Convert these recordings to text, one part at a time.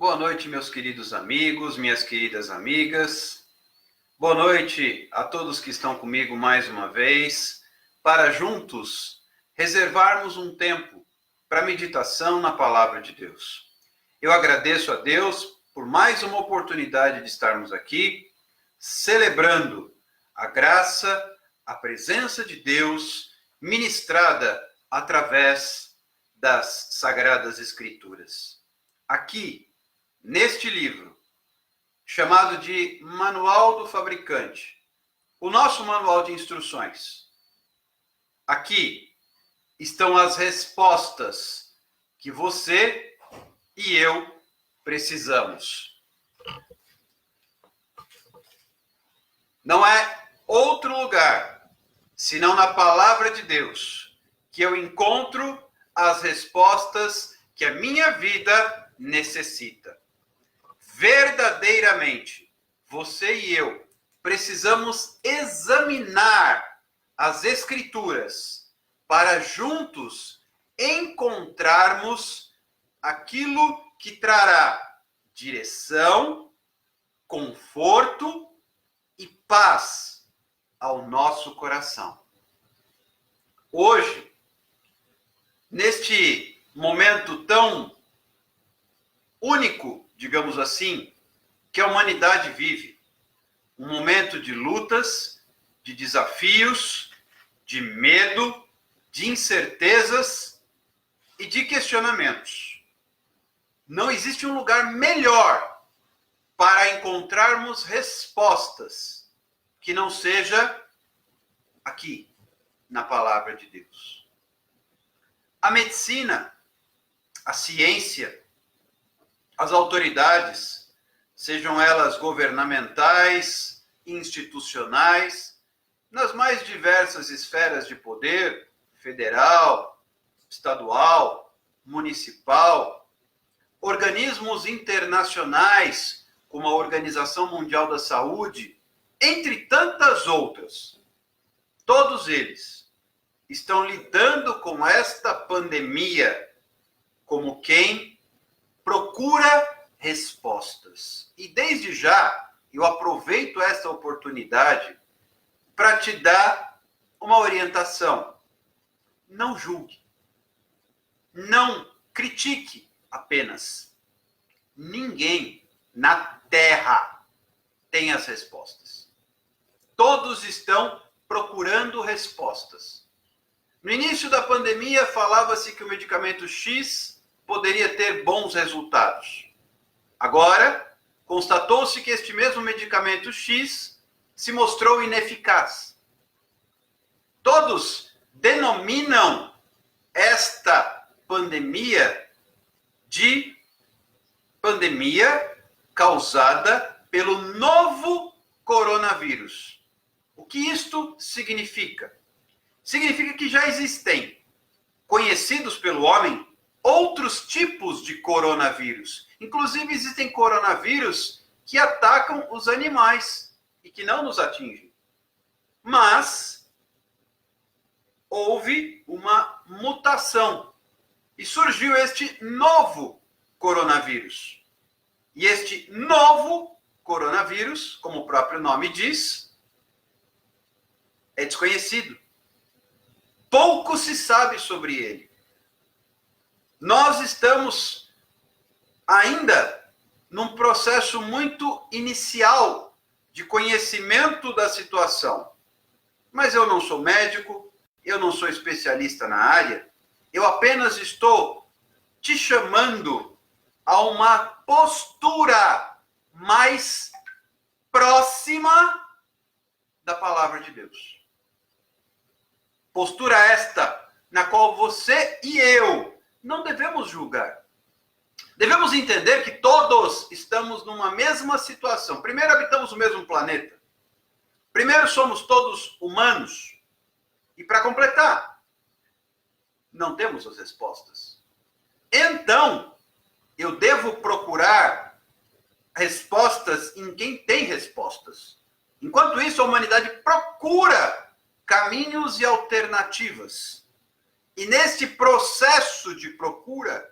Boa noite, meus queridos amigos, minhas queridas amigas. Boa noite a todos que estão comigo mais uma vez, para juntos reservarmos um tempo para meditação na palavra de Deus. Eu agradeço a Deus por mais uma oportunidade de estarmos aqui, celebrando a graça, a presença de Deus ministrada através das Sagradas Escrituras. Aqui, neste livro, chamado de Manual do Fabricante, o nosso manual de instruções. Aqui estão as respostas que você e eu precisamos. Não é outro lugar, senão na palavra de Deus, que eu encontro as respostas que a minha vida necessita. Verdadeiramente, você e eu precisamos examinar as Escrituras para juntos encontrarmos aquilo que trará direção, conforto e paz ao nosso coração. Hoje, neste momento tão único, digamos assim, que a humanidade vive. Um momento de lutas, de desafios, de medo, de incertezas e de questionamentos. Não existe um lugar melhor para encontrarmos respostas que não seja aqui, na palavra de Deus. A medicina, a ciência, as autoridades, sejam elas governamentais, institucionais, nas mais diversas esferas de poder, federal, estadual, municipal, organismos internacionais, como a Organização Mundial da Saúde, entre tantas outras, todos eles estão lidando com esta pandemia como quem procura respostas. E desde já, eu aproveito esta oportunidade para te dar uma orientação. Não julgue. Não critique apenas. Ninguém na Terra tem as respostas. Todos estão procurando respostas. No início da pandemia, falava-se que o medicamento X poderia ter bons resultados. Agora, constatou-se que este mesmo medicamento X se mostrou ineficaz. Todos denominam esta pandemia de pandemia causada pelo novo coronavírus. O que isto significa? Significa que já existem, conhecidos pelo homem, outros tipos de coronavírus. Inclusive, existem coronavírus que atacam os animais e que não nos atingem. Mas houve uma mutação e surgiu este novo coronavírus. E este novo coronavírus, como o próprio nome diz, é desconhecido. Pouco se sabe sobre ele. Nós estamos ainda num processo muito inicial de conhecimento da situação. Mas eu não sou médico, eu não sou especialista na área, eu apenas estou te chamando a uma postura mais próxima da palavra de Deus. Postura esta na qual você e eu não devemos julgar. Devemos entender que todos estamos numa mesma situação. Primeiro, habitamos o mesmo planeta. Primeiro, somos todos humanos. E para completar, não temos as respostas. Então, eu devo procurar respostas em quem tem respostas. Enquanto isso, a humanidade procura caminhos e alternativas. E neste processo de procura,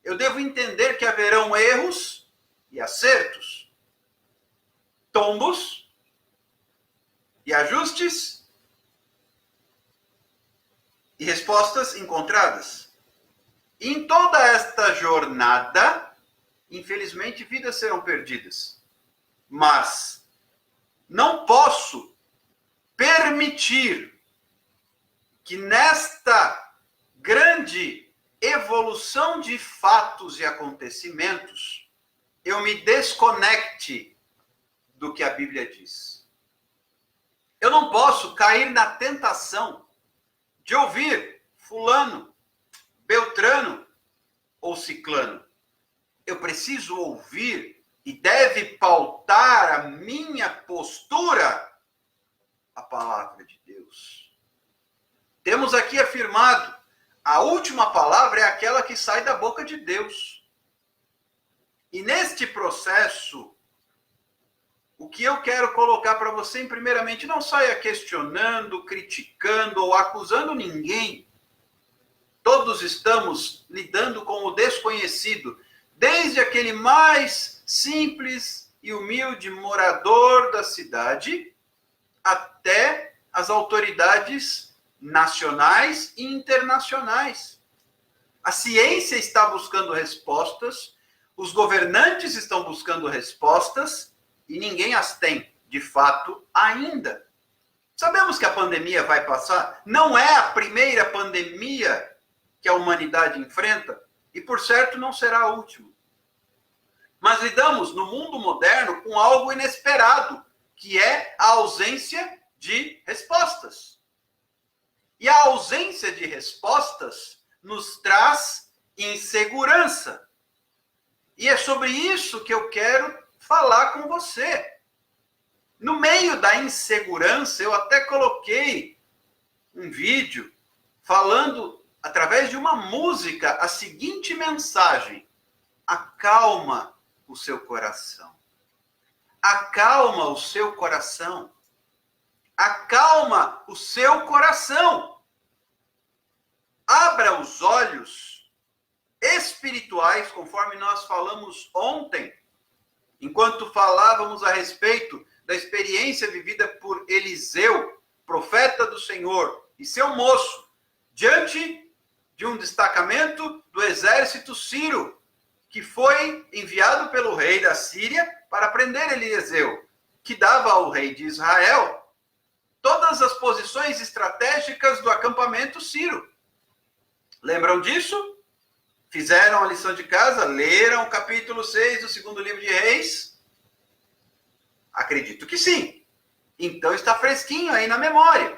eu devo entender que haverão erros e acertos, tombos e ajustes e respostas encontradas. E em toda esta jornada, infelizmente, vidas serão perdidas. Mas não posso permitir que nesta grande evolução de fatos e acontecimentos, eu me desconecte do que a Bíblia diz. Eu não posso cair na tentação de ouvir fulano, beltrano ou ciclano. Eu preciso ouvir e deve pautar a minha postura a palavra de Deus. Temos aqui afirmado, a última palavra é aquela que sai da boca de Deus. E neste processo, o que eu quero colocar para você, primeiramente, não saia questionando, criticando ou acusando ninguém. Todos estamos lidando com o desconhecido, desde aquele mais simples e humilde morador da cidade, até as autoridades nacionais e internacionais. A ciência está buscando respostas, os governantes estão buscando respostas e ninguém as tem, de fato, ainda. Sabemos que a pandemia vai passar, não é a primeira pandemia que a humanidade enfrenta e, por certo, não será a última. Mas lidamos no mundo moderno com algo inesperado, que é a ausência de respostas. E a ausência de respostas nos traz insegurança. E é sobre isso que eu quero falar com você. No meio da insegurança, eu até coloquei um vídeo falando, através de uma música, a seguinte mensagem: acalma o seu coração. Acalma o seu coração. Acalma o seu coração. Abra os olhos espirituais, conforme nós falamos ontem, enquanto falávamos a respeito da experiência vivida por Eliseu, profeta do Senhor, e seu moço, diante de um destacamento do exército sírio, que foi enviado pelo rei da Síria para prender Eliseu, que dava ao rei de Israel todas as posições estratégicas do acampamento sírio. Lembram disso? Fizeram a lição de casa? Leram o capítulo 6 do segundo livro de Reis? Acredito que sim. Então está fresquinho aí na memória.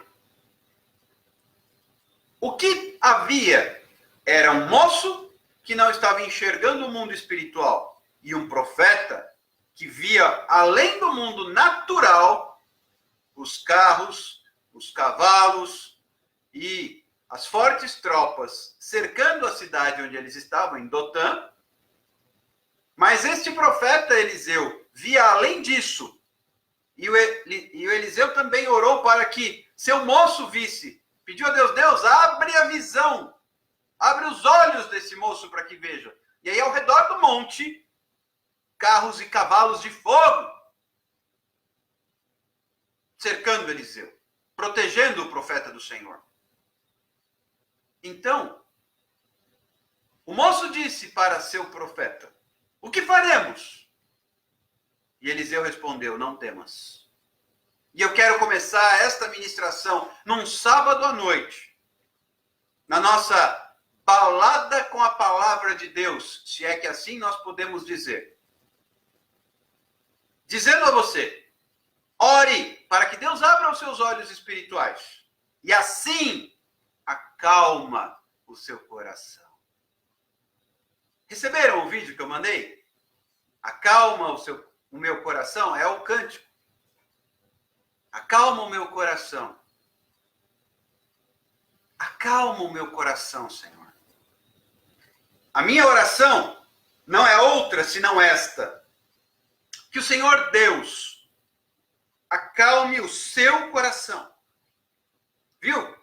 O que havia era um moço que não estava enxergando o mundo espiritual e um profeta que via além do mundo natural os carros, os cavalos e as fortes tropas cercando a cidade onde eles estavam, em Dotã. Mas este profeta Eliseu via além disso. E o Eliseu também orou para que seu moço visse. Pediu a Deus: Deus, abre a visão. Abre os olhos desse moço para que veja. E aí, ao redor do monte, carros e cavalos de fogo cercando Eliseu, protegendo o profeta do Senhor. Então, o moço disse para seu profeta: o que faremos? E Eliseu respondeu: não temas. E eu quero começar esta ministração num sábado à noite, na nossa balada com a palavra de Deus, se é que assim nós podemos dizer. Dizendo a você: ore para que Deus abra os seus olhos espirituais. E assim, acalma o seu coração. Receberam o vídeo que eu mandei? Acalma o meu coração? É o cântico. Acalma o meu coração. Acalma o meu coração, Senhor. A minha oração não é outra senão esta: que o Senhor Deus acalme o seu coração. Viu?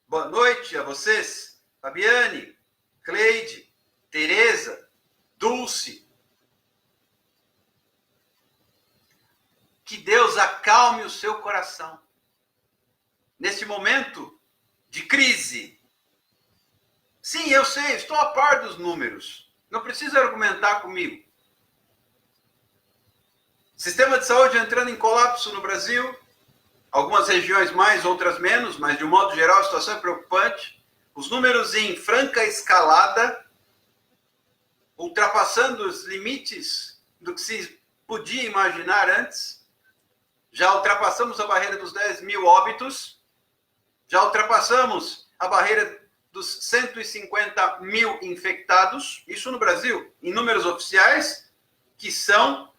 Boa noite a vocês, Fabiane, Cleide, Teresa, Dulce. Que Deus acalme o seu coração. Neste momento de crise. Sim, eu sei, estou a par dos números. Não precisa argumentar comigo. Sistema de saúde entrando em colapso no Brasil. Algumas regiões mais, outras menos, mas de um modo geral a situação é preocupante. Os números em franca escalada, ultrapassando os limites do que se podia imaginar antes. Já ultrapassamos a barreira dos 10 mil óbitos, já ultrapassamos a barreira dos 150 mil infectados, isso no Brasil, em números oficiais, que são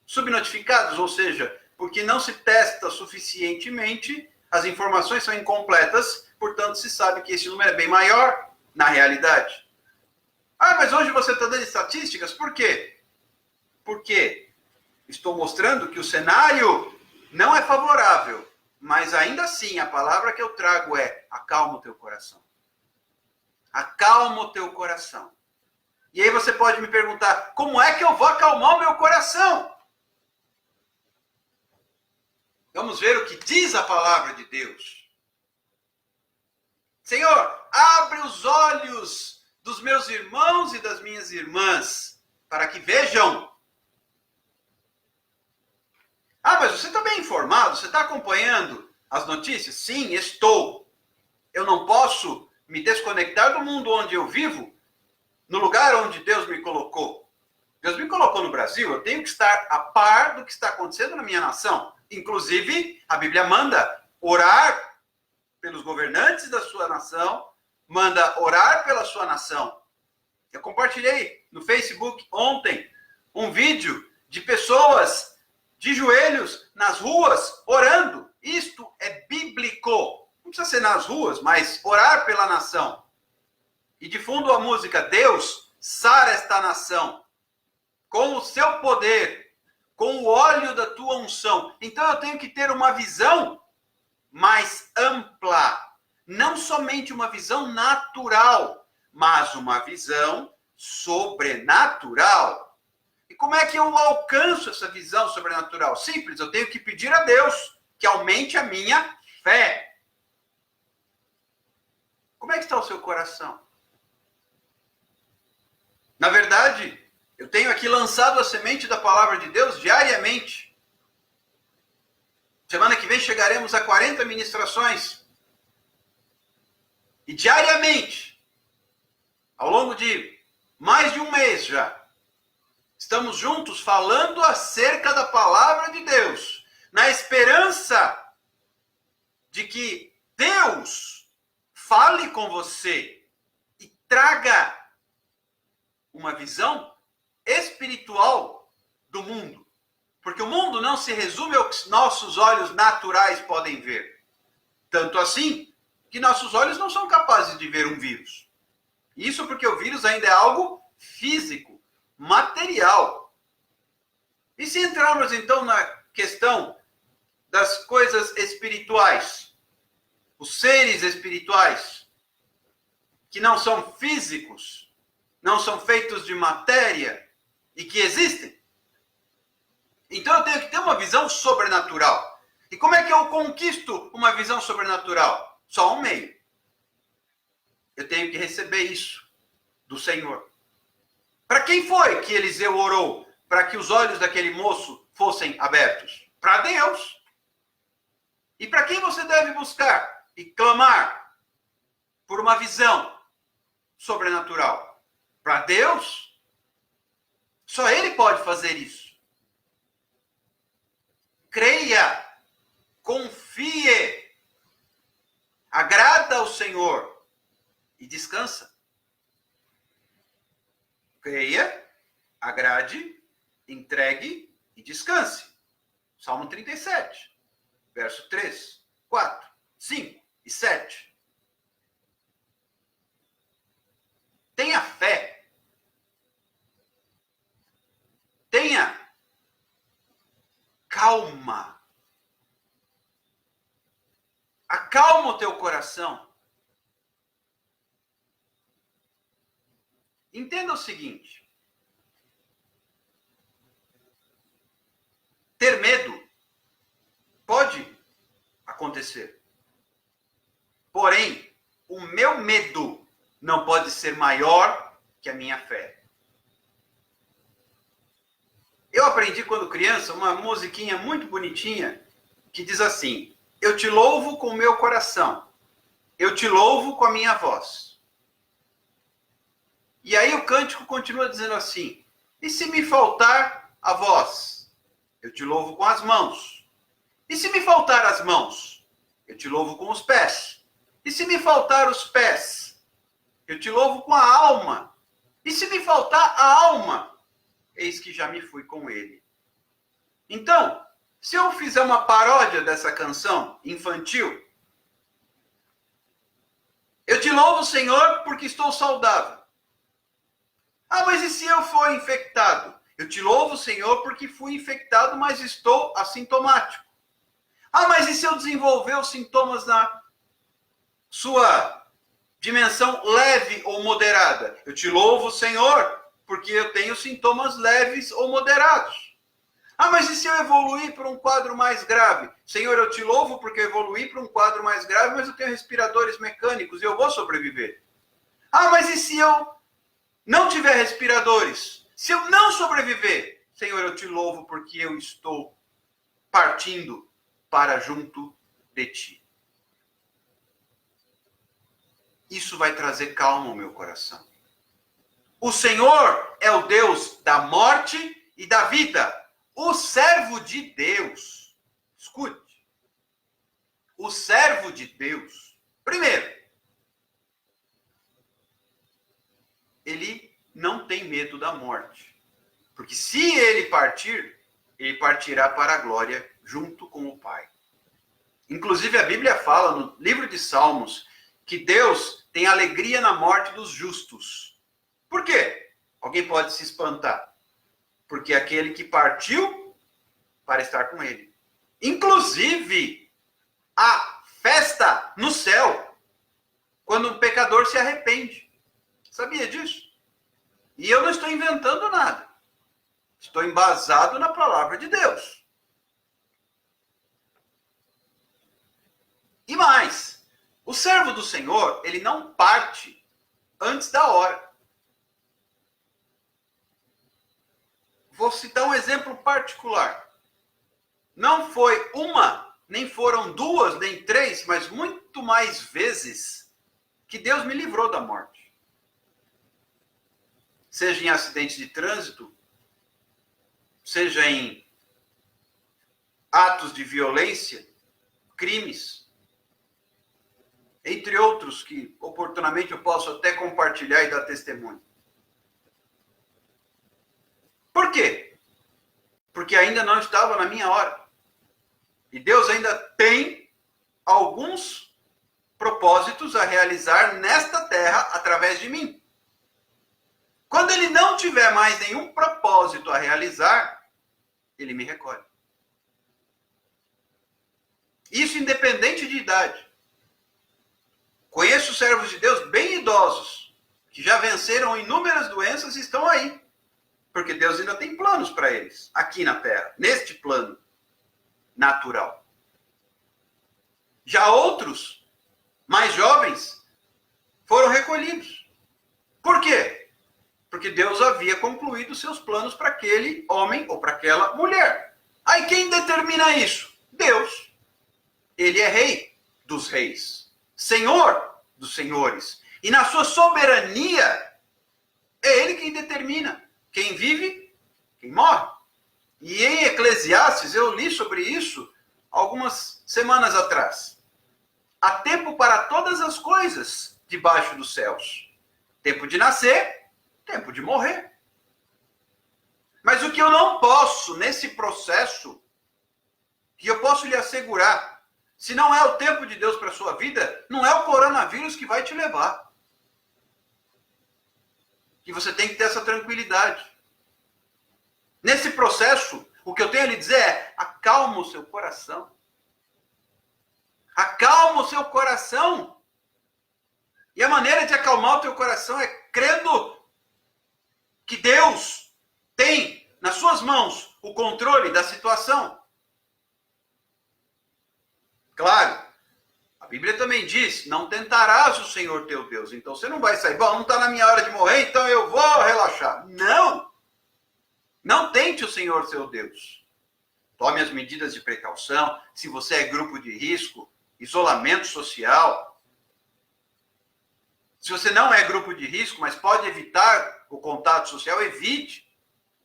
subnotificados, ou seja, porque não se testa suficientemente, as informações são incompletas, portanto se sabe que esse número é bem maior na realidade. Ah, mas hoje você está dando estatísticas, por quê? Porque estou mostrando que o cenário não é favorável, mas ainda assim a palavra que eu trago é: acalma o teu coração. Acalma o teu coração. E aí você pode me perguntar: como é que eu vou acalmar o meu coração? Vamos ver o que diz a palavra de Deus. Senhor, abre os olhos dos meus irmãos e das minhas irmãs, para que vejam. Ah, mas você está bem informado? Você está acompanhando as notícias? Sim, estou. Eu não posso me desconectar do mundo onde eu vivo, no lugar onde Deus me colocou. Deus me colocou no Brasil, eu tenho que estar a par do que está acontecendo na minha nação. Inclusive, a Bíblia manda orar pelos governantes da sua nação, manda orar pela sua nação. Eu compartilhei no Facebook ontem um vídeo de pessoas de joelhos nas ruas orando. Isto é bíblico. Não precisa ser nas ruas, mas orar pela nação. E de fundo a música: Deus, sara esta nação com o seu poder, com o óleo da tua unção. Então eu tenho que ter uma visão mais ampla. Não somente uma visão natural, mas uma visão sobrenatural. E como é que eu alcanço essa visão sobrenatural? Simples, eu tenho que pedir a Deus que aumente a minha fé. Como é que está o seu coração? Na verdade, eu tenho aqui lançado a semente da palavra de Deus diariamente. Semana que vem chegaremos a 40 ministrações. E diariamente, ao longo de mais de um mês já, estamos juntos falando acerca da palavra de Deus, na esperança de que Deus fale com você e traga uma visão espiritual do mundo. Porque o mundo não se resume ao que nossos olhos naturais podem ver. Tanto assim que nossos olhos não são capazes de ver um vírus. Isso porque o vírus ainda é algo físico, material. E se entrarmos então na questão das coisas espirituais, os seres espirituais, que não são físicos, não são feitos de matéria e que existem. Então eu tenho que ter uma visão sobrenatural. E como é que eu conquisto uma visão sobrenatural? Só um meio. Eu tenho que receber isso do Senhor. Para quem foi que Eliseu orou para que os olhos daquele moço fossem abertos? Para Deus. E para quem você deve buscar e clamar por uma visão sobrenatural? Para Deus. Só Ele pode fazer isso. Creia, confie, agrada ao Senhor e descansa. Creia, agrade, entregue e descanse. Salmo 37, verso 3, 4, 5 e 7. Tenha fé. Tenha calma. Acalma o teu coração. Entenda o seguinte: ter medo pode acontecer. Porém, o meu medo não pode ser maior que a minha fé. Eu aprendi quando criança uma musiquinha muito bonitinha que diz assim: eu te louvo com o meu coração, eu te louvo com a minha voz. E aí o cântico continua dizendo assim: e se me faltar a voz, eu te louvo com as mãos. E se me faltar as mãos, eu te louvo com os pés. E se me faltar os pés, eu te louvo com a alma. E se me faltar a alma, eis que já me fui com ele. Então, se eu fizer uma paródia dessa canção infantil, eu te louvo, Senhor, porque estou saudável. Ah, mas e se eu for infectado? Eu te louvo, Senhor, porque fui infectado, mas estou assintomático. Ah, mas e se eu desenvolver os sintomas na sua dimensão leve ou moderada? Eu te louvo, Senhor, porque eu tenho sintomas leves ou moderados. Ah, mas e se eu evoluir para um quadro mais grave? Senhor, eu te louvo porque eu evoluí para um quadro mais grave, mas eu tenho respiradores mecânicos e eu vou sobreviver. Ah, mas e se eu não tiver respiradores? Se eu não sobreviver? Senhor, eu te louvo porque eu estou partindo para junto de ti. Isso vai trazer calma ao meu coração. O Senhor é o Deus da morte e da vida. O servo de Deus, escute, o servo de Deus, primeiro, ele não tem medo da morte. Porque se ele partir, ele partirá para a glória junto com o Pai. Inclusive a Bíblia fala no livro de Salmos que Deus tem alegria na morte dos justos. Por quê? Alguém pode se espantar. Porque é aquele que partiu para estar com ele. Inclusive, a festa no céu, quando um pecador se arrepende. Sabia disso? E eu não estou inventando nada. Estou embasado na palavra de Deus. E mais, o servo do Senhor, ele não parte antes da hora. Vou citar um exemplo particular. Não foi uma, nem foram duas, nem três, mas muito mais vezes que Deus me livrou da morte. Seja em acidente de trânsito, seja em atos de violência, crimes, entre outros que oportunamente eu posso até compartilhar e dar testemunho. Por quê? Porque ainda não estava na minha hora. E Deus ainda tem alguns propósitos a realizar nesta terra através de mim. Quando ele não tiver mais nenhum propósito a realizar, ele me recolhe. Isso independente de idade. Conheço servos de Deus bem idosos, que já venceram inúmeras doenças e estão aí. Porque Deus ainda tem planos para eles, aqui na Terra, neste plano natural. Já outros, mais jovens, foram recolhidos. Por quê? Porque Deus havia concluído seus planos para aquele homem ou para aquela mulher. Aí quem determina isso? Deus. Ele é rei dos reis, senhor dos senhores. E na sua soberania, é ele quem determina quem vive, quem morre. E em Eclesiastes, eu li sobre isso algumas semanas atrás. Há tempo para todas as coisas debaixo dos céus. Tempo de nascer, tempo de morrer. Mas o que eu não posso nesse processo, que eu posso lhe assegurar, se não é o tempo de Deus para a sua vida, não é o coronavírus que vai te levar. Que você tem que ter essa tranquilidade. Nesse processo, o que eu tenho a lhe dizer é: acalma o seu coração. Acalma o seu coração. E a maneira de acalmar o teu coração é crendo que Deus tem nas suas mãos o controle da situação. Claro, a Bíblia também diz, não tentarás o Senhor teu Deus. Então você não vai sair, bom, não está na minha hora de morrer, então eu vou relaxar. Não! Não tente o Senhor seu Deus. Tome as medidas de precaução. Se você é grupo de risco, isolamento social. Se você não é grupo de risco, mas pode evitar o contato social, evite.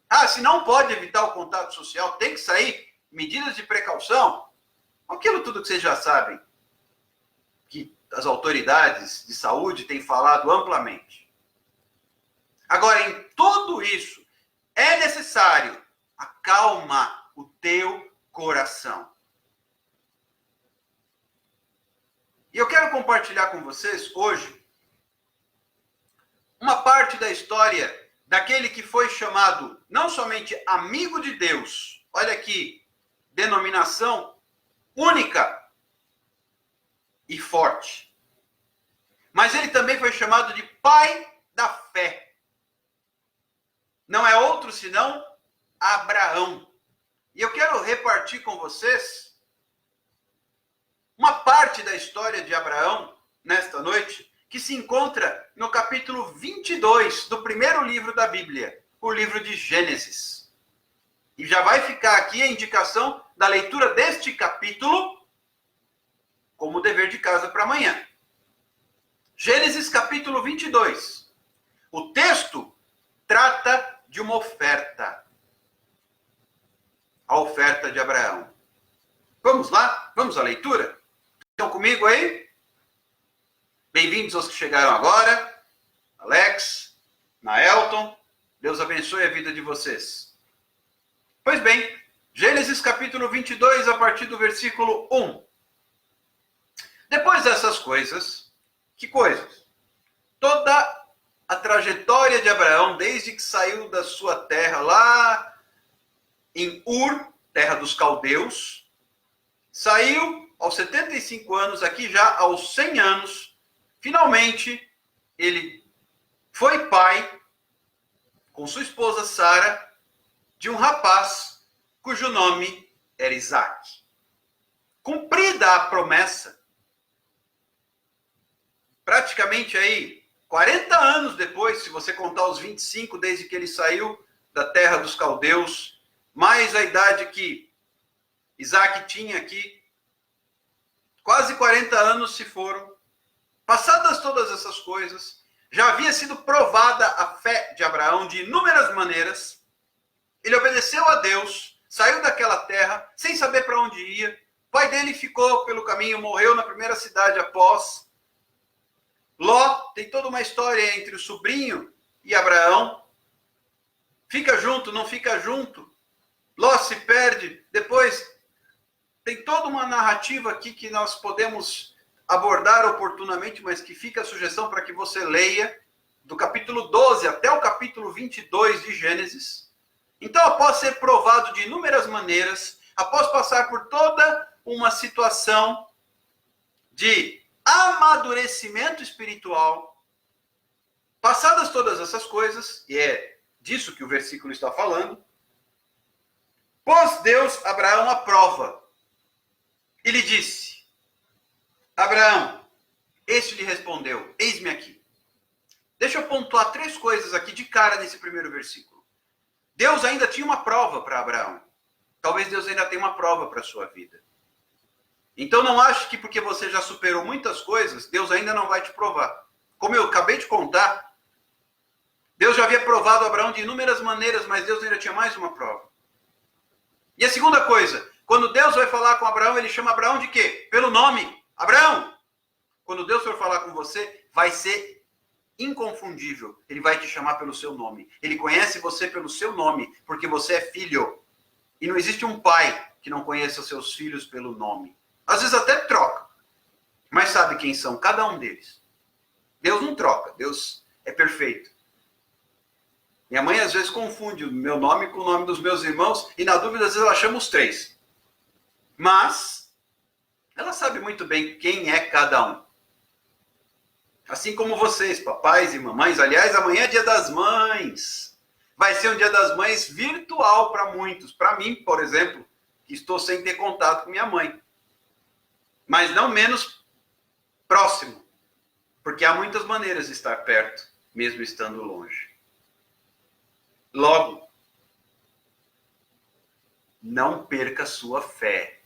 Ah, se não pode evitar o contato social, tem que sair. Medidas de precaução. Aquilo tudo que vocês já sabem, que as autoridades de saúde têm falado amplamente. Agora, em tudo isso, é necessário acalma o teu coração. E eu quero compartilhar com vocês hoje uma parte da história daquele que foi chamado não somente amigo de Deus, olha aqui, denominação única e forte, mas ele também foi chamado de pai da fé. Não é outro senão Abraão. E eu quero repartir com vocês uma parte da história de Abraão nesta noite, que se encontra no capítulo 22 do primeiro livro da Bíblia, o livro de Gênesis. E já vai ficar aqui a indicação da leitura deste capítulo como dever de casa para amanhã. Gênesis capítulo 22. O texto trata de uma oferta. A oferta de Abraão. Vamos lá? Vamos à leitura? Estão comigo aí? Bem-vindos aos que chegaram agora. Alex, Naelton, Deus abençoe a vida de vocês. Pois bem, Gênesis capítulo 22, a partir do versículo 1. Depois dessas coisas, que coisas? Toda a trajetória de Abraão, desde que saiu da sua terra lá em Ur, terra dos caldeus, saiu aos 75 anos, aqui já aos 100 anos, finalmente ele foi pai, com sua esposa Sara, de um rapaz cujo nome era Isaque. Cumprida a promessa, praticamente aí 40 anos depois, se você contar os 25 desde que ele saiu da terra dos caldeus, mais a idade que Isaque tinha aqui, quase 40 anos se foram. Passadas todas essas coisas, já havia sido provada a fé de Abraão de inúmeras maneiras. Ele obedeceu a Deus, saiu daquela terra, sem saber para onde ia. O pai dele ficou pelo caminho, morreu na primeira cidade após. Ló tem toda uma história entre o sobrinho e Abraão. Fica junto, não fica junto. Ló se perde. Depois tem toda uma narrativa aqui que nós podemos abordar oportunamente, mas que fica a sugestão para que você leia, do capítulo 12 até o capítulo 22 de Gênesis. Então, após ser provado de inúmeras maneiras, após passar por toda uma situação de amadurecimento espiritual, passadas todas essas coisas, e é disso que o versículo está falando, pôs Deus Abraão à prova. E lhe disse: Abraão, este lhe respondeu: eis-me aqui. Deixa eu pontuar 3 coisas aqui de cara nesse primeiro versículo. Deus ainda tinha uma prova para Abraão. Talvez Deus ainda tenha uma prova para a sua vida. Então não ache que porque você já superou muitas coisas, Deus ainda não vai te provar. Como eu acabei de contar, Deus já havia provado Abraão de inúmeras maneiras, mas Deus ainda tinha mais uma prova. E a segunda coisa, quando Deus vai falar com Abraão, ele chama Abraão de quê? Pelo nome. Abraão! Quando Deus for falar com você, vai ser inconfundível. Ele vai te chamar pelo seu nome. Ele conhece você pelo seu nome, porque você é filho. E não existe um pai que não conheça seus filhos pelo nome. Às vezes até troca, mas sabe quem são cada um deles. Deus não troca, Deus é perfeito. Minha mãe às vezes confunde o meu nome com o nome dos meus irmãos, e na dúvida às vezes ela chama os 3. Mas ela sabe muito bem quem é cada um. Assim como vocês, papais e mamães. Aliás, amanhã é dia das mães. vai ser um Dia das Mães virtual para muitos. Para mim, por exemplo, que estou sem ter contato com minha mãe. Mas não menos próximo. Porque há muitas maneiras de estar perto, mesmo estando longe. Logo, não perca sua fé.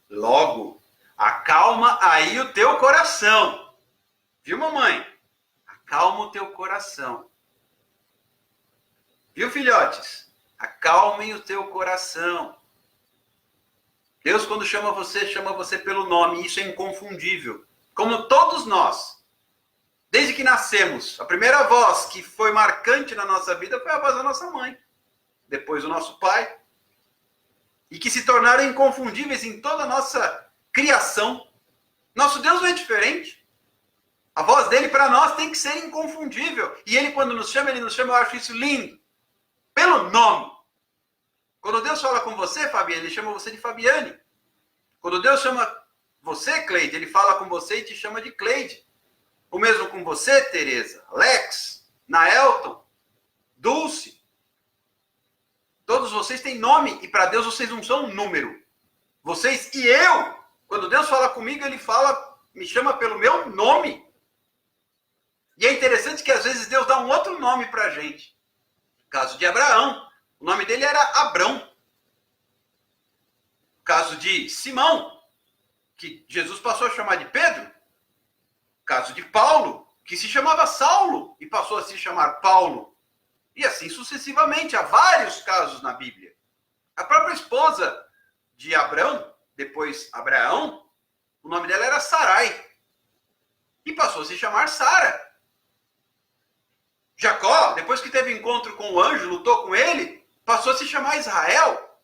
Logo, acalma aí o teu coração. Viu, mamãe? Acalma o teu coração. Viu, filhotes? Acalmem o teu coração. Deus, quando chama você pelo nome. Isso é inconfundível. Como todos nós. Desde que nascemos, a primeira voz que foi marcante na nossa vida foi a voz da nossa mãe. Depois o nosso pai. E que se tornaram inconfundíveis em toda a nossa criação. Nosso Deus não é diferente. A voz dele para nós tem que ser inconfundível. E ele, quando nos chama, eu acho isso lindo. Pelo nome. Quando Deus fala com você, Fabiane, ele chama você de Fabiane. Quando Deus chama você, Cleide, ele fala com você e te chama de Cleide. O mesmo com você, Tereza, Lex, Naelton, Dulce. Todos vocês têm nome e para Deus vocês não são um número. Vocês e eu. Quando Deus fala comigo, ele me chama pelo meu nome. E é interessante que às vezes Deus dá um outro nome para a gente. No caso de Abraão, o nome dele era Abrão. No caso de Simão, que Jesus passou a chamar de Pedro. No caso de Paulo, que se chamava Saulo e passou a se chamar Paulo. E assim sucessivamente, há vários casos na Bíblia. A própria esposa de Abrão, depois Abraão, o nome dela era Sarai. E passou a se chamar Sara. Jacó, depois que teve encontro com o anjo, lutou com ele, passou a se chamar Israel.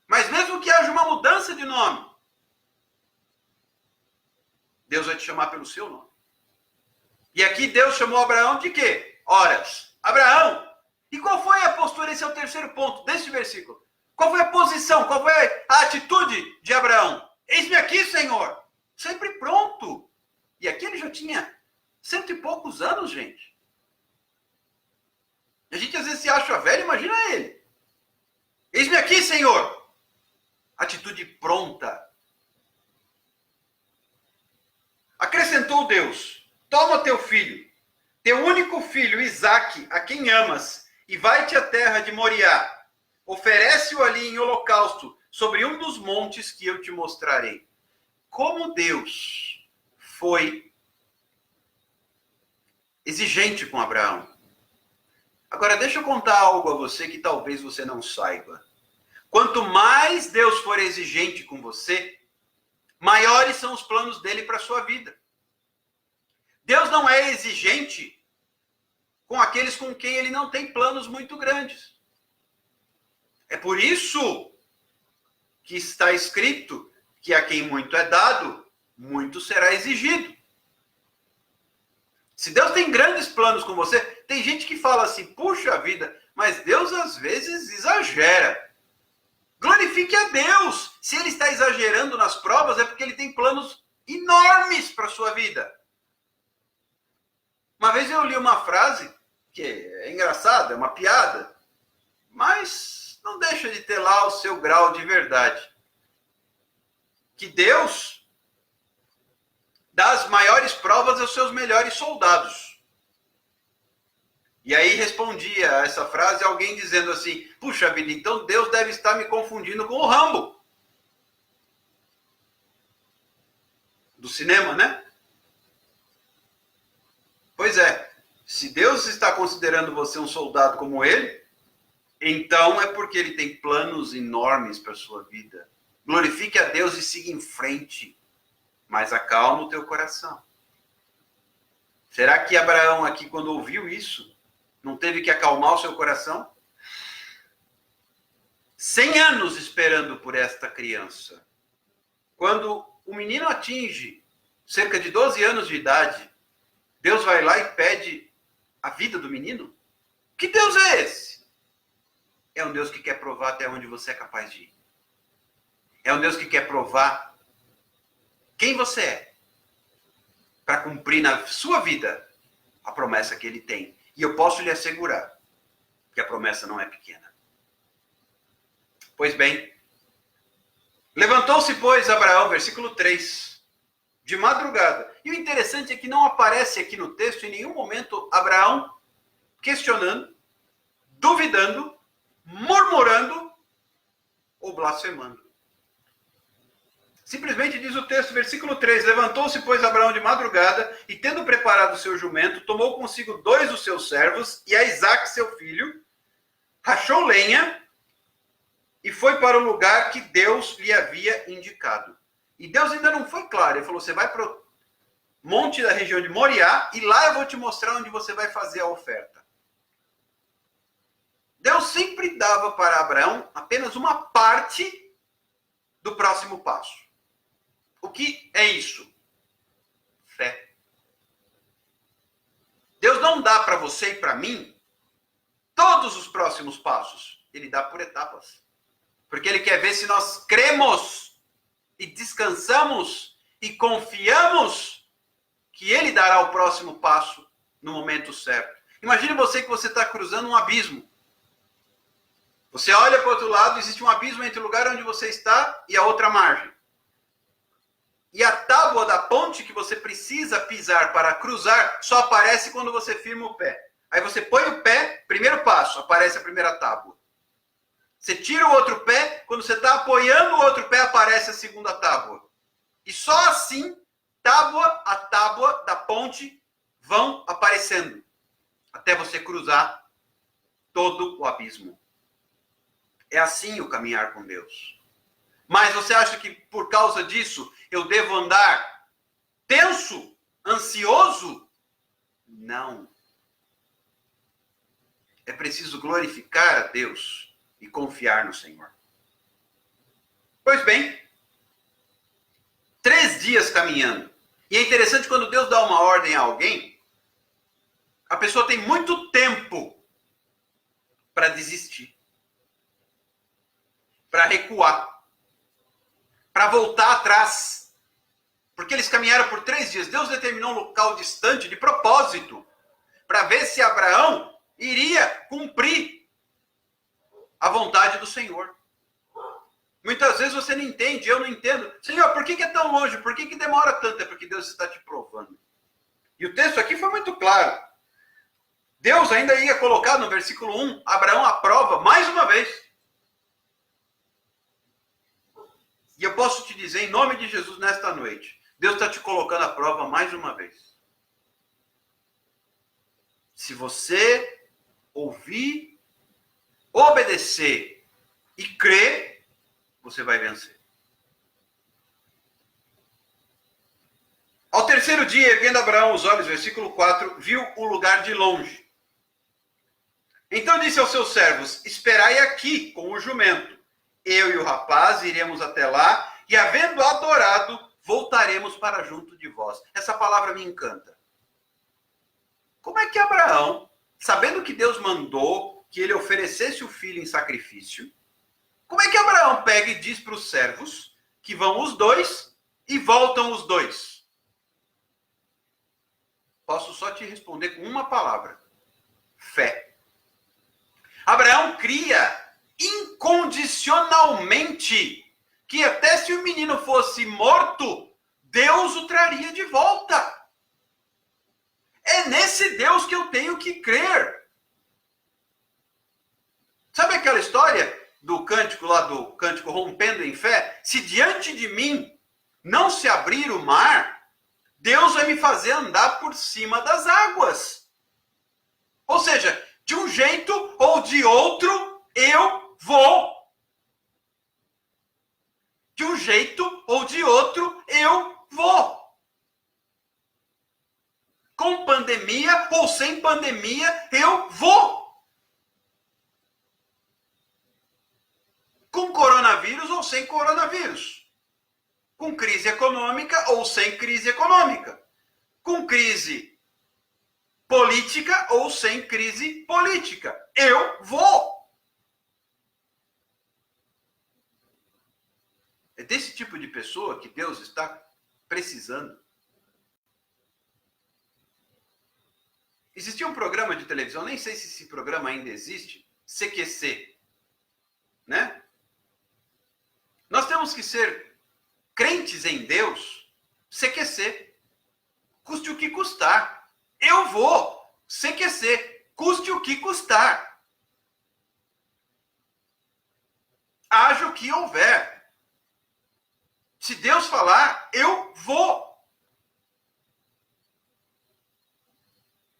Mas mesmo que haja uma mudança de nome, Deus vai te chamar pelo seu nome. E aqui Deus chamou Abraão de quê? Horas. Abraão. E qual foi a postura? Esse é o terceiro ponto deste versículo. Qual foi a posição? Qual foi a atitude de Abraão? Eis-me aqui, Senhor. Sempre pronto. E aqui ele já tinha 100 e poucos anos, gente. A gente às vezes se acha velho, imagina ele. Eis-me aqui, Senhor. Atitude pronta. Acrescentou Deus: toma teu filho, teu único filho, Isaque, a quem amas, e vai-te à terra de Moriá. Oferece-o ali em holocausto, sobre um dos montes que eu te mostrarei. Como Deus foi exigente com Abraão. Agora, deixa eu contar algo a você que talvez você não saiba. Quanto mais Deus for exigente com você, maiores são os planos dele para a sua vida. Deus não é exigente com aqueles com quem ele não tem planos muito grandes. É por isso que está escrito que a quem muito é dado, muito será exigido. Se Deus tem grandes planos com você, tem gente que fala assim, puxa vida, mas Deus às vezes exagera. Glorifique a Deus. Se ele está exagerando nas provas, é porque ele tem planos enormes para a sua vida. Uma vez eu li uma frase, que é engraçada, é uma piada, mas não deixa de ter lá o seu grau de verdade. Que Deus dá as maiores provas aos seus melhores soldados. E aí respondia a essa frase alguém dizendo assim, puxa vida, então Deus deve estar me confundindo com o Rambo. Do cinema, né? Pois é, se Deus está considerando você um soldado como ele, então é porque ele tem planos enormes para a sua vida. Glorifique a Deus e siga em frente, mas acalma o teu coração. Será que Abraão aqui, quando ouviu isso, não teve que acalmar o seu coração? 100 anos esperando por esta criança. Quando o menino atinge cerca de 12 anos de idade, Deus vai lá e pede a vida do menino? Que Deus é esse? É um Deus que quer provar até onde você é capaz de ir. É um Deus que quer provar quem você é, para cumprir na sua vida a promessa que ele tem. E eu posso lhe assegurar que que a promessa não é pequena. Pois bem, levantou-se, pois, Abraão, versículo 3, de madrugada. E o interessante é que não aparece aqui no texto em nenhum momento Abraão questionando, duvidando, murmurando ou blasfemando. Simplesmente diz o texto, versículo 3, levantou-se, pois, Abraão de madrugada, e tendo preparado o seu jumento, tomou consigo 2 dos seus servos, e a Isaque, seu filho, rachou lenha, e foi para o lugar que Deus lhe havia indicado. E Deus ainda não foi claro, ele falou, você vai para o monte da região de Moriá, e lá eu vou te mostrar onde você vai fazer a oferta. Deus sempre dava para Abraão apenas uma parte do próximo passo. O que é isso? Fé. Deus não dá para você e para mim todos os próximos passos. Ele dá por etapas. Porque Ele quer ver se nós cremos e descansamos e confiamos que Ele dará o próximo passo no momento certo. Imagine você que você está cruzando um abismo. Você olha para o outro lado, existe um abismo entre o lugar onde você está e a outra margem. E a tábua da ponte que você precisa pisar para cruzar só aparece quando você firma o pé. Aí você põe o pé, primeiro passo, aparece a primeira tábua. Você tira o outro pé, quando você está apoiando o outro pé, aparece a segunda tábua. E só assim, tábua a tábua da ponte vão aparecendo, até você cruzar todo o abismo. É assim o caminhar com Deus. Mas você acha que por causa disso eu devo andar tenso, ansioso? Não. É preciso glorificar a Deus e confiar no Senhor. Pois bem, 3 dias caminhando. E é interessante quando Deus dá uma ordem a alguém, a pessoa tem muito tempo para desistir, para recuar, para voltar atrás. Porque eles caminharam por 3 dias. Deus determinou um local distante de propósito, para ver se Abraão iria cumprir a vontade do Senhor. Muitas vezes você não entende, eu não entendo. Senhor, por que é tão longe? Por que demora tanto? É porque Deus está te provando. E o texto aqui foi muito claro. Deus ainda ia colocar no versículo 1, Abraão aprova mais uma vez. E eu posso te dizer, em nome de Jesus, nesta noite, Deus está te colocando à prova mais uma vez. Se você ouvir, obedecer e crer, você vai vencer. Ao 3º dia, erguendo Abraão os olhos, versículo 4, viu o lugar de longe. Então disse aos seus servos, esperai aqui com o jumento. Eu e o rapaz iremos até lá, e havendo adorado, voltaremos para junto de vós. Essa palavra me encanta. Como é que Abraão, sabendo que Deus mandou que ele oferecesse o filho em sacrifício, como é que Abraão pega e diz para os servos que vão os 2 e voltam os 2? Posso só te responder com uma palavra. Fé. Abraão cria incondicionalmente que até se o menino fosse morto, Deus o traria de volta. É nesse Deus que eu tenho que crer. Sabe aquela história do cântico lá, do cântico Rompendo em Fé? Se diante de mim não se abrir o mar, Deus vai me fazer andar por cima das águas. Ou seja, de um jeito ou de outro, eu vou. De um jeito ou de outro, eu vou. Com pandemia ou sem pandemia, eu vou. Com coronavírus ou sem coronavírus. Com crise econômica ou sem crise econômica. Com crise política ou sem crise política. Eu vou. É desse tipo de pessoa que Deus está precisando. Existia um programa de televisão, nem sei se esse programa ainda existe, CQC, né? Nós temos que ser crentes em Deus, CQC, custe o que custar. Eu vou, CQC, custe o que custar. Haja o que houver. Se Deus falar, eu vou.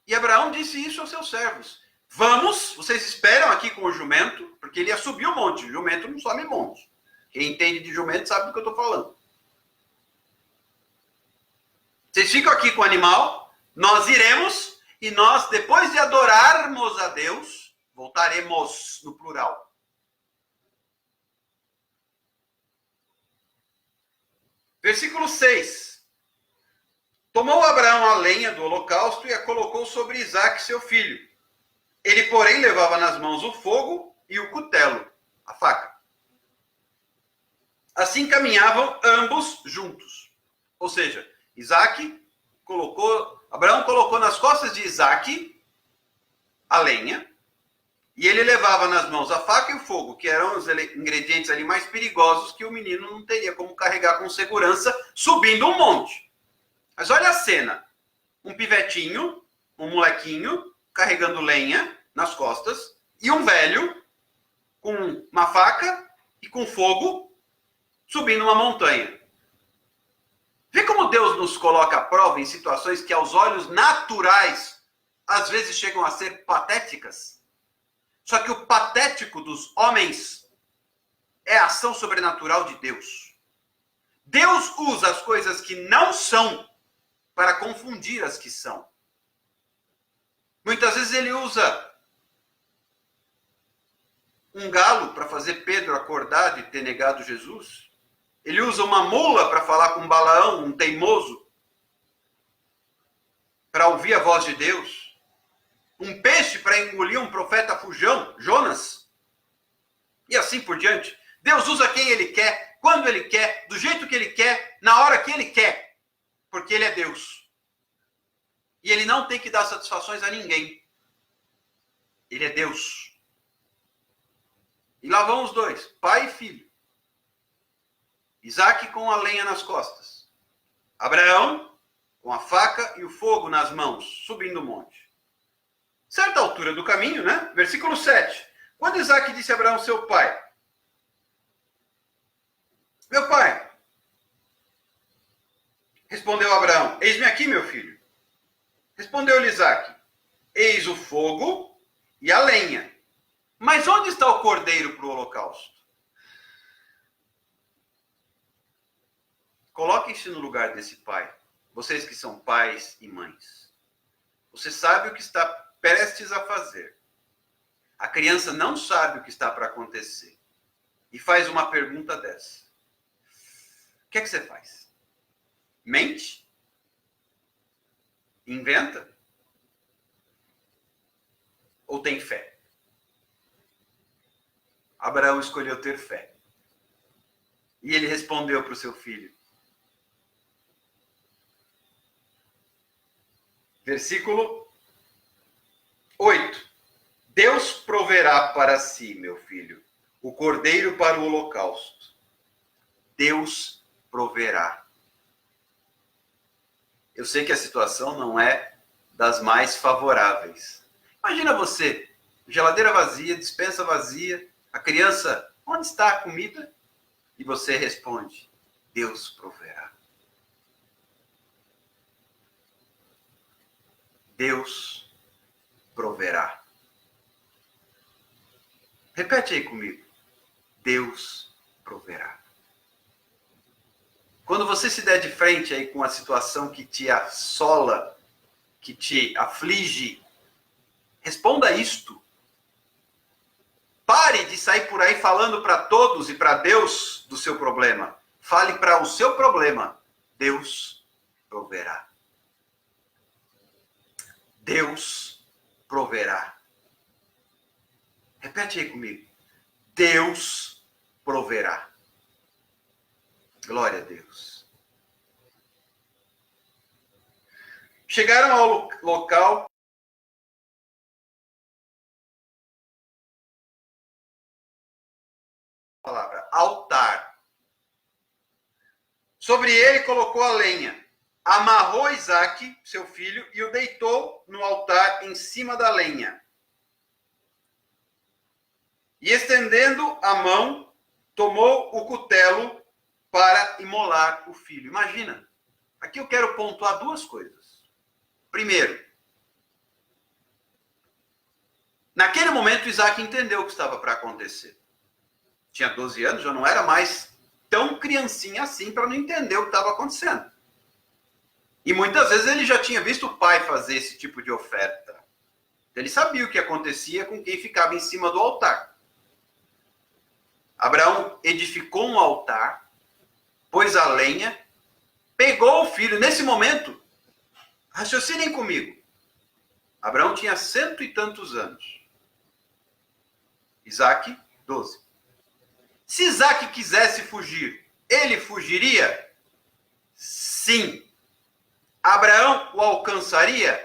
E Abraão disse isso aos seus servos. Vamos, vocês esperam aqui com o jumento, porque ele ia subir o monte. O jumento não sobe monte. Quem entende de jumento sabe do que eu estou falando. Vocês ficam aqui com o animal, nós iremos, e nós, depois de adorarmos a Deus, voltaremos no plural. Versículo 6. Tomou Abraão a lenha do holocausto e a colocou sobre Isaque, seu filho. Ele, porém, levava nas mãos o fogo e o cutelo, a faca. Assim caminhavam ambos juntos. Ou seja, Abraão colocou nas costas de Isaque a lenha, e ele levava nas mãos a faca e o fogo, que eram os ingredientes ali mais perigosos que o menino não teria como carregar com segurança subindo um monte. Mas olha a cena. Um pivetinho, um molequinho, carregando lenha nas costas, e um velho com uma faca e com fogo subindo uma montanha. Vê como Deus nos coloca à prova em situações que aos olhos naturais às vezes chegam a ser patéticas. Só que o patético dos homens é a ação sobrenatural de Deus. Deus usa as coisas que não são para confundir as que são. Muitas vezes ele usa um galo para fazer Pedro acordar de ter negado Jesus. Ele usa uma mula para falar com Balaão, um teimoso, para ouvir a voz de Deus. Um peixe para engolir um profeta fujão, Jonas. E assim por diante. Deus usa quem ele quer, quando ele quer, do jeito que ele quer, na hora que ele quer. Porque ele é Deus. E ele não tem que dar satisfações a ninguém. Ele é Deus. E lá vão os dois, pai e filho. Isaque com a lenha nas costas. Abraão com a faca e o fogo nas mãos, subindo o monte. Certa altura do caminho, né? Versículo 7. Quando Isaque disse a Abraão, seu pai: meu pai. Respondeu Abraão: eis-me aqui, meu filho. Respondeu-lhe Isaque: eis o fogo e a lenha. Mas onde está o cordeiro para o holocausto? Coloquem-se no lugar desse pai. Vocês que são pais e mães. Você sabe o que está prestes a fazer. A criança não sabe o que está para acontecer. E faz uma pergunta dessa. O que é que você faz? Mente? Inventa? Ou tem fé? Abraão escolheu ter fé. E ele respondeu para o seu filho. Versículo 8. Deus proverá para si, meu filho, o cordeiro para o holocausto. Deus proverá. Eu sei que a situação não é das mais favoráveis. Imagina você, geladeira vazia, despensa vazia, a criança, onde está a comida? E você responde, Deus proverá. Deus proverá. Repete aí comigo. Deus proverá. Quando você se der de frente aí com a situação que te assola, que te aflige, responda isto. Pare de sair por aí falando para todos e para Deus do seu problema. Fale para o seu problema. Deus proverá. Deus proverá. Repete aí comigo. Deus proverá. Glória a Deus. Chegaram ao local palavra, altar. Sobre ele colocou a lenha, amarrou Isaque, seu filho, e o deitou no altar em cima da lenha. E estendendo a mão, tomou o cutelo para imolar o filho. Imagina, aqui eu quero pontuar duas coisas. Primeiro, naquele momento Isaque entendeu o que estava para acontecer. Tinha 12 anos, já não era mais tão criancinha assim para não entender o que estava acontecendo. E muitas vezes ele já tinha visto o pai fazer esse tipo de oferta. Ele sabia o que acontecia com quem ficava em cima do altar. Abraão edificou um altar, pôs a lenha, pegou o filho. Nesse momento, raciocinem comigo. Abraão tinha 100 e tantos anos. Isaque, 12. Se Isaque quisesse fugir, ele fugiria? Sim. Abraão o alcançaria?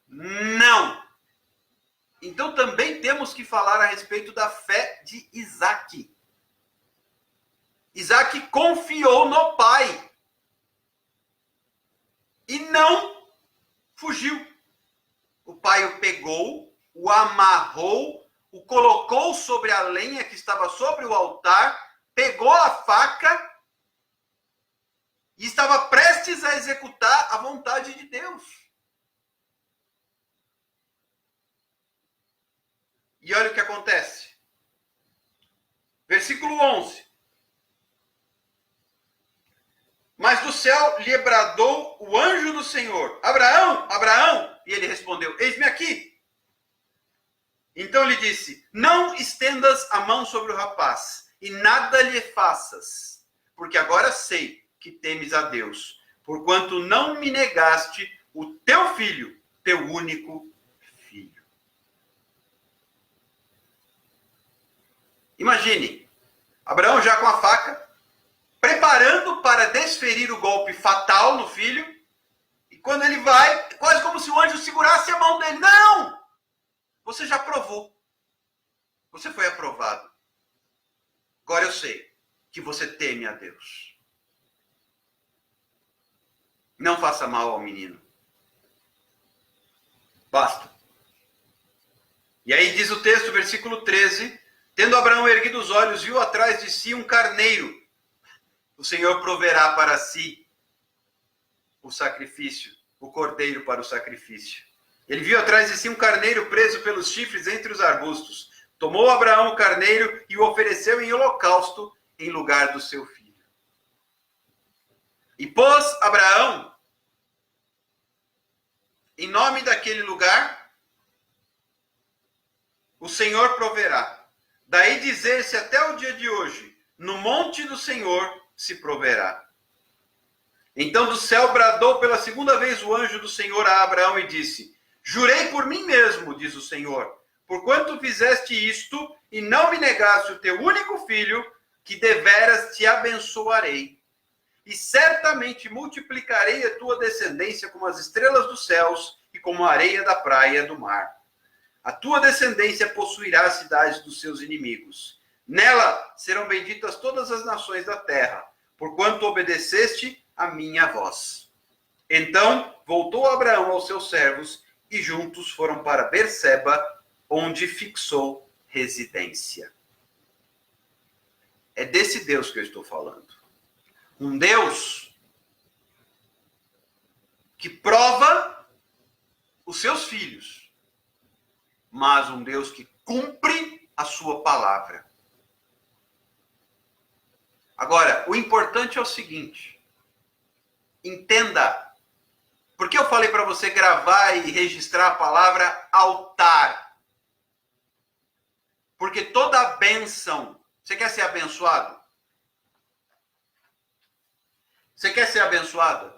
Não. Então também temos que falar a respeito da fé de Isaque. Isaque confiou no pai e não fugiu. O pai o pegou, o amarrou, o colocou sobre a lenha que estava sobre o altar, pegou a faca e estava prestes a executar a vontade de Deus. E olha o que acontece. Versículo 11. Mas do céu lhe bradou o anjo do Senhor: Abraão, Abraão! E ele respondeu: Eis-me aqui. Então lhe disse: Não estendas a mão sobre o rapaz, e nada lhe faças, porque agora sei que temes a Deus, porquanto não me negaste o teu filho, teu único filho. Imagine, Abraão já com a faca, preparando para desferir o golpe fatal no filho, e quando ele vai, quase como se o anjo segurasse a mão dele. Não! Você já provou. Você foi aprovado. Agora eu sei que você teme a Deus. Não faça mal ao menino. Basta. E aí diz o texto, versículo 13, tendo Abraão erguido os olhos, viu atrás de si um carneiro. O Senhor proverá para si o sacrifício, o cordeiro para o sacrifício. Ele viu atrás de si um carneiro preso pelos chifres entre os arbustos. Tomou Abraão o carneiro e o ofereceu em holocausto em lugar do seu filho. E pôs Abraão, em nome daquele lugar, o Senhor proverá. Daí dizer-se até o dia de hoje, no monte do Senhor se proverá. Então do céu bradou pela segunda vez o anjo do Senhor a Abraão e disse: Jurei por mim mesmo, diz o Senhor, porquanto fizeste isto e não me negaste o teu único filho, que deveras te abençoarei. E certamente multiplicarei a tua descendência como as estrelas dos céus e como a areia da praia do mar. A tua descendência possuirá as cidades dos seus inimigos. Nela serão benditas todas as nações da terra, porquanto obedeceste a minha voz. Então voltou Abraão aos seus servos e juntos foram para Berseba, onde fixou residência. É desse Deus que eu estou falando. Um Deus que prova os seus filhos, mas um Deus que cumpre a sua palavra. Agora, o importante é o seguinte: entenda, porque eu falei para você gravar e registrar a palavra altar. Porque toda bênção, você quer ser abençoado? Você quer ser abençoado?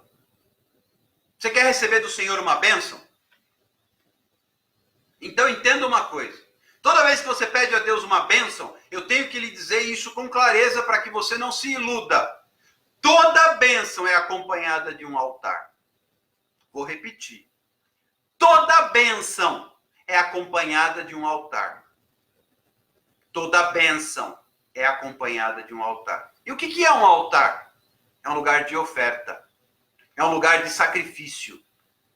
Você quer receber do Senhor uma bênção? Então entenda uma coisa. Toda vez que você pede a Deus uma bênção, eu tenho que lhe dizer isso com clareza para que você não se iluda. Toda bênção é acompanhada de um altar. Vou repetir. Toda bênção é acompanhada de um altar. Toda bênção é acompanhada de um altar. E o que é um altar? É um lugar de oferta. É um lugar de sacrifício.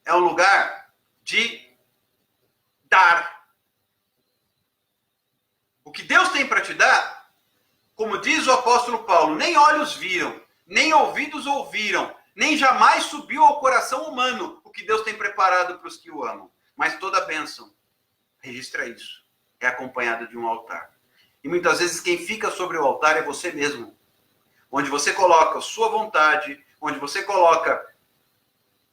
É um lugar de dar. O que Deus tem para te dar, como diz o apóstolo Paulo, nem olhos viram, nem ouvidos ouviram, nem jamais subiu ao coração humano o que Deus tem preparado para os que o amam. Mas toda bênção, registra isso, é acompanhada de um altar. E muitas vezes quem fica sobre o altar é você mesmo. Onde você coloca sua vontade, onde você coloca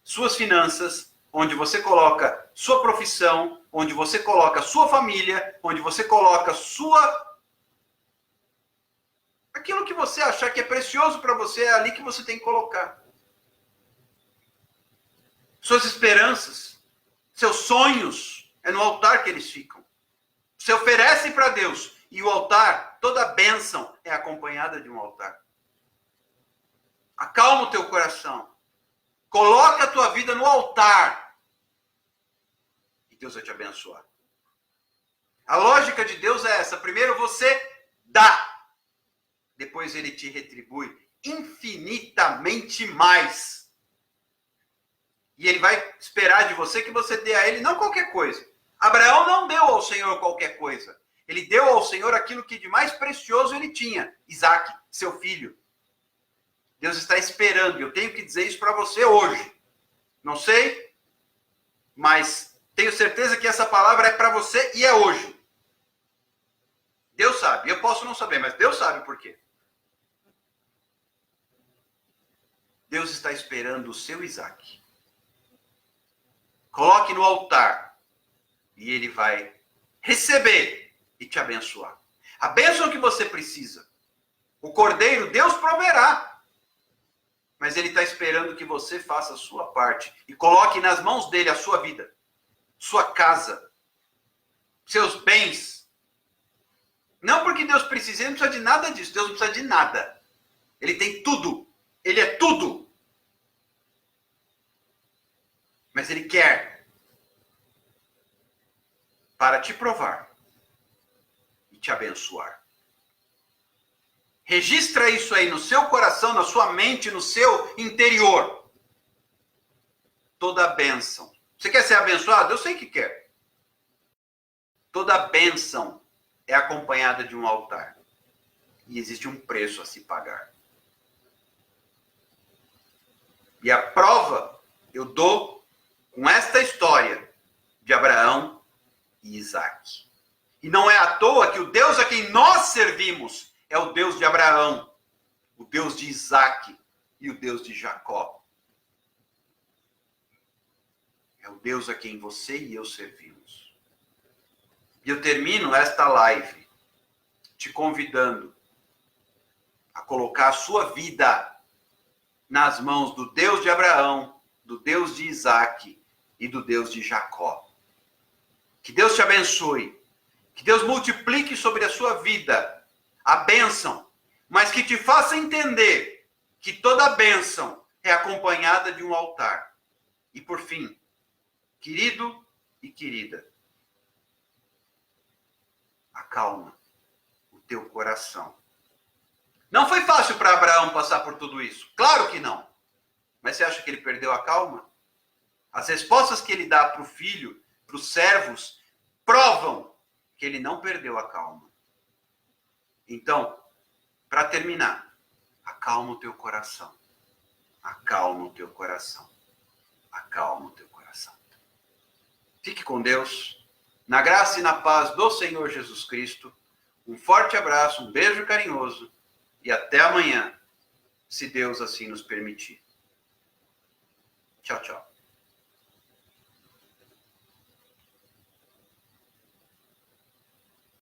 suas finanças, onde você coloca sua profissão, onde você coloca sua família, onde você coloca aquilo que você achar que é precioso para você, é ali que você tem que colocar. Suas esperanças, seus sonhos, é no altar que eles ficam. Você oferece para Deus, e o altar, toda bênção é acompanhada de um altar. Acalma o teu coração. Coloca a tua vida no altar. E Deus vai te abençoar. A lógica de Deus é essa. Primeiro você dá. Depois ele te retribui infinitamente mais. E ele vai esperar de você que você dê a ele não qualquer coisa. Abraão não deu ao Senhor qualquer coisa. Ele deu ao Senhor aquilo que de mais precioso ele tinha. Isaque, seu filho. Deus está esperando. Eu tenho que dizer isso para você hoje. Não sei, mas tenho certeza que essa palavra é para você e é hoje. Deus sabe. Eu posso não saber, mas Deus sabe por quê. Deus está esperando o seu Isaque. Coloque no altar e ele vai receber e te abençoar. A bênção que você precisa. O cordeiro, Deus proverá. Mas ele está esperando que você faça a sua parte e coloque nas mãos dele a sua vida, sua casa, seus bens. Não porque Deus precisa, ele não precisa de nada disso. Deus não precisa de nada. Ele tem tudo. Ele é tudo. Mas ele quer para te provar e te abençoar. Registra isso aí no seu coração, na sua mente, no seu interior. Toda bênção. Você quer ser abençoado? Eu sei que quer. Toda bênção é acompanhada de um altar. E existe um preço a se pagar. E a prova eu dou com esta história de Abraão e Isaque. E não é à toa que o Deus a quem nós servimos é o Deus de Abraão, o Deus de Isaque e o Deus de Jacó. É o Deus a quem você e eu servimos. E eu termino esta live te convidando a colocar a sua vida nas mãos do Deus de Abraão, do Deus de Isaque e do Deus de Jacó. Que Deus te abençoe. Que Deus multiplique sobre a sua vida a bênção, mas que te faça entender que toda bênção é acompanhada de um altar. E por fim, querido e querida, acalma o teu coração. Não foi fácil para Abraão passar por tudo isso. Claro que não. Mas você acha que ele perdeu a calma? As respostas que ele dá para o filho, para os servos, provam que ele não perdeu a calma. Então, para terminar, acalma o teu coração. Acalma o teu coração. Acalma o teu coração. Fique com Deus. Na graça e na paz do Senhor Jesus Cristo. Um forte abraço, um beijo carinhoso. E até amanhã, se Deus assim nos permitir. Tchau, tchau.